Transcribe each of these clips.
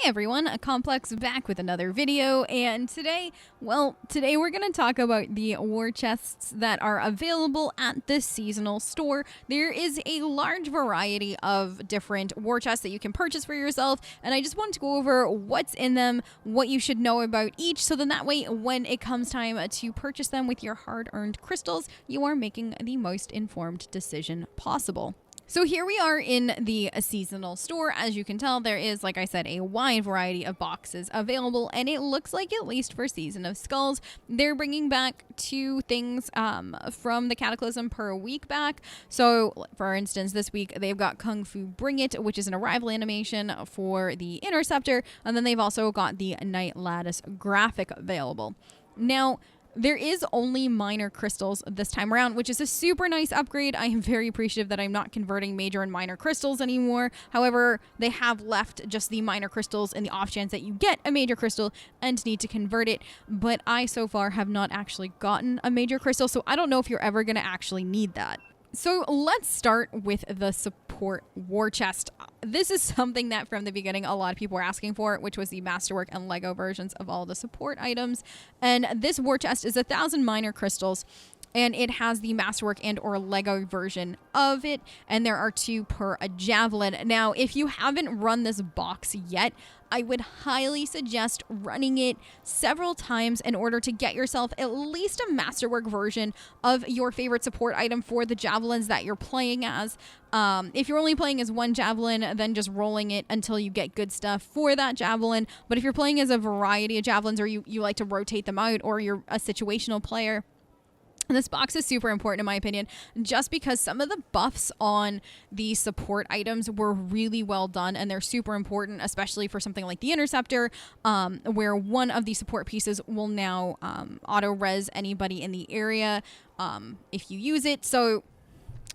Everyone, a Complex back with another video, and today we're going to talk about the war chests that are available at the seasonal store. There is a large variety of different war chests that you can purchase for yourself, and I just wanted to go over what's in them, what you should know about each, so then that way when it comes time to purchase them with your hard-earned crystals, you are making the most informed decision possible. So here we are in the seasonal store. As you can tell, there is, like I said, a wide variety of boxes available, and it looks like, at least for Season of Skulls, they're bringing back 2 things from the Cataclysm per week back. So, for instance, this week they've got Kung Fu Bring It, which is an arrival animation for the Interceptor, and then they've also got the Night Lattice graphic available. Now, there is only minor crystals this time around, which is a super nice upgrade. I am very appreciative that I'm not converting major and minor crystals anymore. However, they have left just the minor crystals in the off chance that you get a major crystal and need to convert it. But I so far have not actually gotten a major crystal, so I don't know if you're ever going to actually need that. So let's start with the support war chest. This is something that from the beginning a lot of people were asking for, which was the Masterwork and Lego versions of all the support items. And this war chest is 1,000 minor crystals, and it has the Masterwork and or Lego version of it, and there are 2 per a javelin. Now, if you haven't run this box yet, I would highly suggest running it several times in order to get yourself at least a Masterwork version of your favorite support item for the javelins that you're playing as. If you're only playing as one javelin, then just rolling it until you get good stuff for that javelin. But if you're playing as a variety of javelins, or you like to rotate them out, or you're a situational player, this box is super important in my opinion, just because some of the buffs on the support items were really well done, and they're super important, especially for something like the Interceptor, where one of the support pieces will now auto-res anybody in the area if you use it. So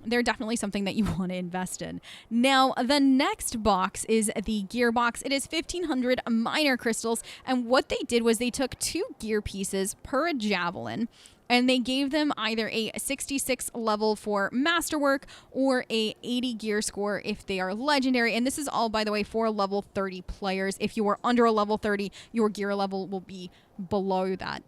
they're definitely something that you want to invest in. Now, the next box is the gear box. It is 1,500 minor crystals, and what they did was they took 2 gear pieces per javelin, and they gave them either a 66 level for Masterwork or a 80 gear score if they are legendary. And this is all, by the way, for level 30 players. If you are under a level 30, your gear level will be below that.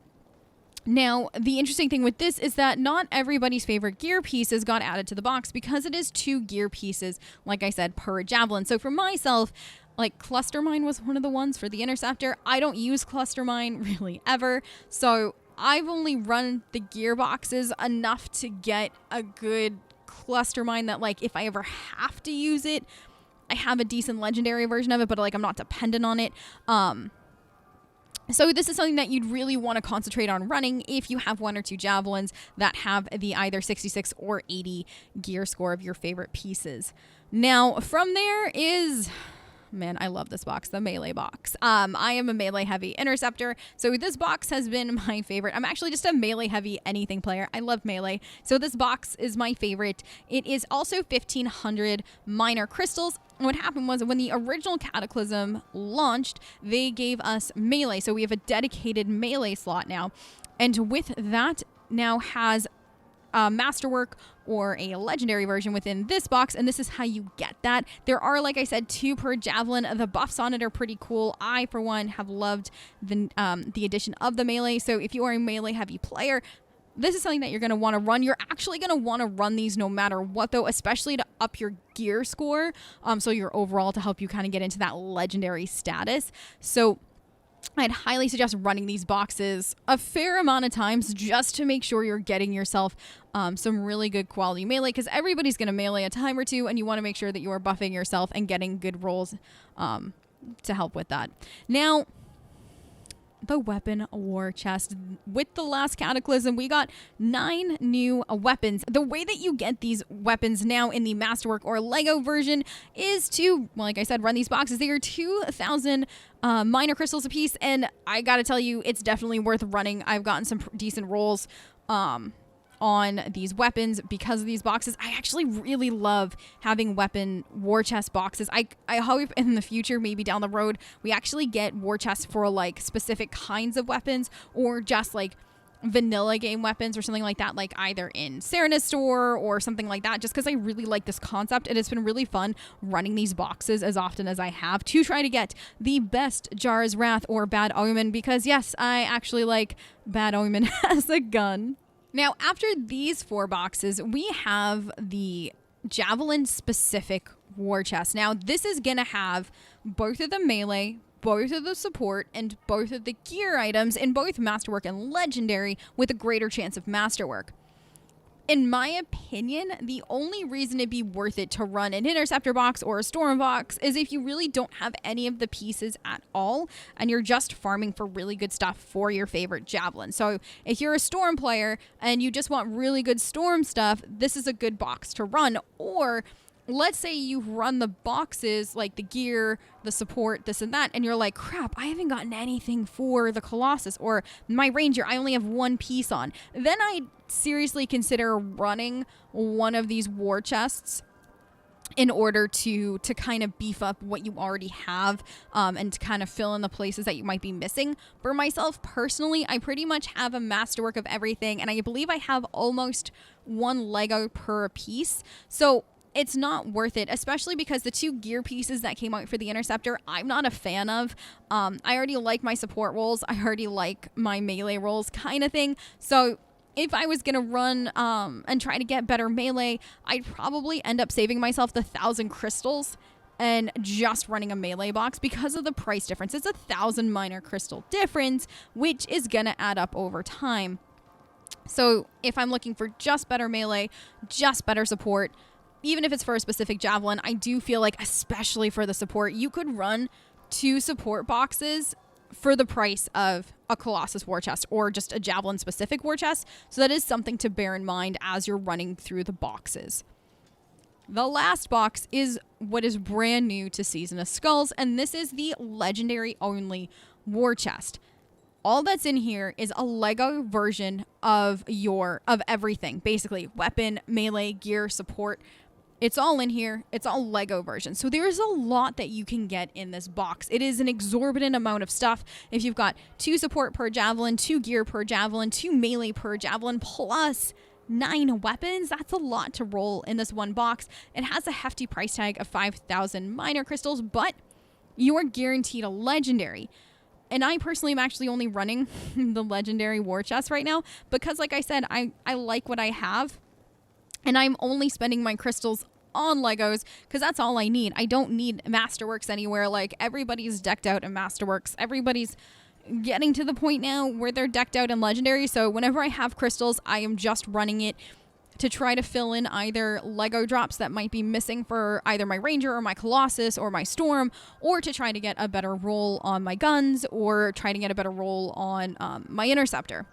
Now, the interesting thing with this is that not everybody's favorite gear pieces got added to the box, because it is 2 gear pieces, like I said, per javelin. So for myself, like, Cluster Mine was one of the ones for the Interceptor. I don't use Cluster Mine really ever, so I've only run the gear boxes enough to get a good Cluster Mine that, like, if I ever have to use it, I have a decent legendary version of it, but, like, I'm not dependent on it. So this is something that you'd really want to concentrate on running if you have 1 or 2 javelins that have the either 66 or 80 gear score of your favorite pieces. Now, from there is... Man, I love this box, the melee box. I am a melee heavy Interceptor, so this box has been my favorite. I'm actually just a melee heavy anything player. I love melee, so this box is my favorite. It is also 1,500 minor crystals. What happened was, when the original Cataclysm launched, they gave us melee, so we have a dedicated melee slot now, and with that now has Masterwork or a legendary version within this box, and this is how you get that. There are, like I said, 2 per javelin. The buffs on it are pretty cool. I, for one, have loved the addition of the melee. So if you are a melee heavy player, this is something that you're going to want to run. You're actually going to want to run these no matter what, though, especially to up your gear score, so your overall, to help you kind of get into that legendary status. So I'd highly suggest running these boxes a fair amount of times just to make sure you're getting yourself some really good quality melee, because everybody's going to melee a time or 2, and you want to make sure that you are buffing yourself and getting good rolls to help with that. Now, the weapon war chest. With the last Cataclysm, we got 9 new weapons. The way that you get these weapons now in the Masterwork or Lego version is to, well, like I said, run these boxes. They are 2,000 minor crystals a piece, and I gotta tell you, it's definitely worth running. I've gotten some decent rolls on these weapons because of these boxes. I actually really love having weapon war chest boxes. I hope in the future, maybe down the road, we actually get war chests for, like, specific kinds of weapons, or just like vanilla game weapons or something like that, like either in Serena Store or something like that, just because I really like this concept, and it's been really fun running these boxes as often as I have to try to get the best Jar's Wrath or Bad Omen, because yes, I actually like Bad Omen as a gun. Now, after these 4 boxes, we have the Javelin specific war chest. Now, this is gonna have both of the melee, both of the support, and both of the gear items in both Masterwork and Legendary, with a greater chance of Masterwork. In my opinion, the only reason it'd be worth it to run an Interceptor box or a Storm box is if you really don't have any of the pieces at all and you're just farming for really good stuff for your favorite Javelin. So if you're a Storm player and you just want really good Storm stuff, this is a good box to run. Or let's say you run the boxes, like the gear, the support, this and that, and you're like, crap, I haven't gotten anything for the Colossus or my Ranger. I only have 1 piece on. Then I'd seriously consider running one of these war chests in order to kind of beef up what you already have, and to kind of fill in the places that you might be missing. For myself personally, I pretty much have a masterwork of everything, and I believe I have almost 1 Lego per piece. So it's not worth it, especially because the 2 gear pieces that came out for the Interceptor, I'm not a fan of. I already like my support rolls. I already like my melee rolls kind of thing. So if I was going to run and try to get better melee, I'd probably end up saving myself the 1,000 crystals and just running a melee box because of the price difference. It's 1,000 minor crystal difference, which is going to add up over time. So if I'm looking for just better melee, just better support, even if it's for a specific Javelin, I do feel like, especially for the support, you could run 2 support boxes for the price of a Colossus war chest or just a Javelin specific war chest. So that is something to bear in mind as you're running through the boxes. The last box is what is brand new to Season of Skulls, and this is the Legendary only war chest. All that's in here is a Lego version of everything, basically weapon, melee, gear, support. It's all in here. It's all Lego version. So there's a lot that you can get in this box. It is an exorbitant amount of stuff. If you've got 2 support per Javelin, 2 gear per Javelin, 2 melee per Javelin, plus 9 weapons, that's a lot to roll in this one box. It has a hefty price tag of 5,000 minor crystals, but you are guaranteed a Legendary. And I personally am actually only running the Legendary war chest right now because, like I said, I like what I have. And I'm only spending my crystals on Legos because that's all I need. I don't need Masterworks anywhere. Like, everybody's decked out in Masterworks. Everybody's getting to the point now where they're decked out in Legendary. So whenever I have crystals, I am just running it to try to fill in either Lego drops that might be missing for either my Ranger or my Colossus or my Storm, or to try to get a better roll on my guns or try to get a better roll on my Interceptor.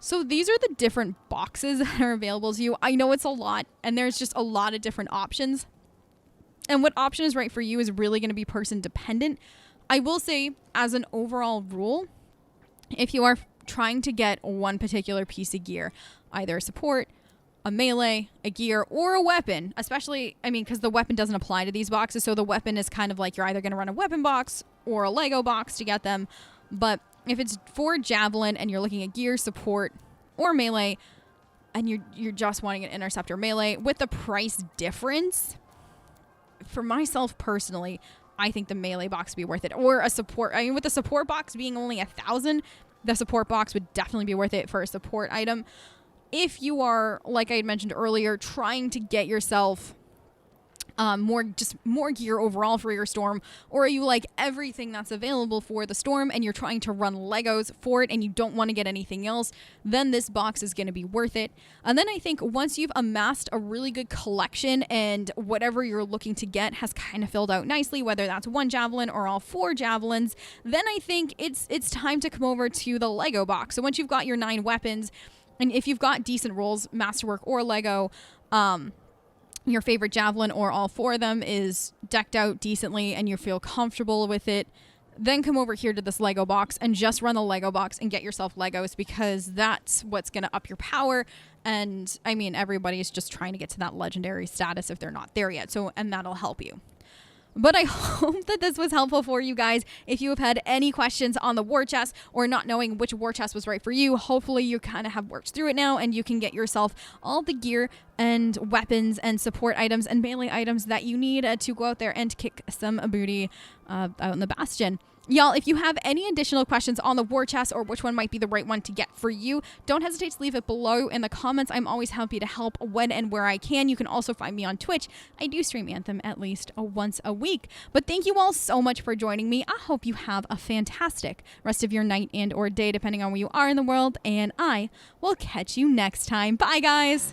So these are the different boxes that are available to you. I know it's a lot, and there's just a lot of different options. And what option is right for you is really going to be person dependent. I will say, as an overall rule, if you are trying to get one particular piece of gear, either a support, a melee, a gear, or a weapon, especially, because the weapon doesn't apply to these boxes. So the weapon is kind of like you're either going to run a weapon box or a Lego box to get them. But if it's for Javelin and you're looking at gear, support, or melee, and you're just wanting an Interceptor melee, with the price difference, for myself personally, I think the melee box would be worth it. Or a support. With the support box being only 1,000, the support box would definitely be worth it for a support item. If you are, like I had mentioned earlier, trying to get yourself more gear overall for your Storm, or are you like everything that's available for the Storm and you're trying to run Legos for it and you don't want to get anything else, then this box is going to be worth it. And then I think once you've amassed a really good collection and whatever you're looking to get has kind of filled out nicely, whether that's 1 Javelin or all 4 Javelins, then I think it's time to come over to the Lego box. So once you've got your 9 weapons, and if you've got decent rolls, Masterwork or Lego, your favorite Javelin or all 4 of them is decked out decently and you feel comfortable with it, then come over here to this Lego box and just run the Lego box and get yourself Legos, because that's what's going to up your power. And everybody's just trying to get to that Legendary status if they're not there yet. So, and that'll help you. But I hope that this was helpful for you guys. If you have had any questions on the war chest or not knowing which war chest was right for you, hopefully you kind of have worked through it now and you can get yourself all the gear and weapons and support items and melee items that you need to go out there and kick some booty out in the Bastion. Y'all, if you have any additional questions on the war chest or which one might be the right one to get for you, don't hesitate to leave it below in the comments. I'm always happy to help when and where I can. You can also find me on Twitch. I do stream Anthem at least once a week. But thank you all so much for joining me. I hope you have a fantastic rest of your night and or day, depending on where you are in the world. And I will catch you next time. Bye, guys.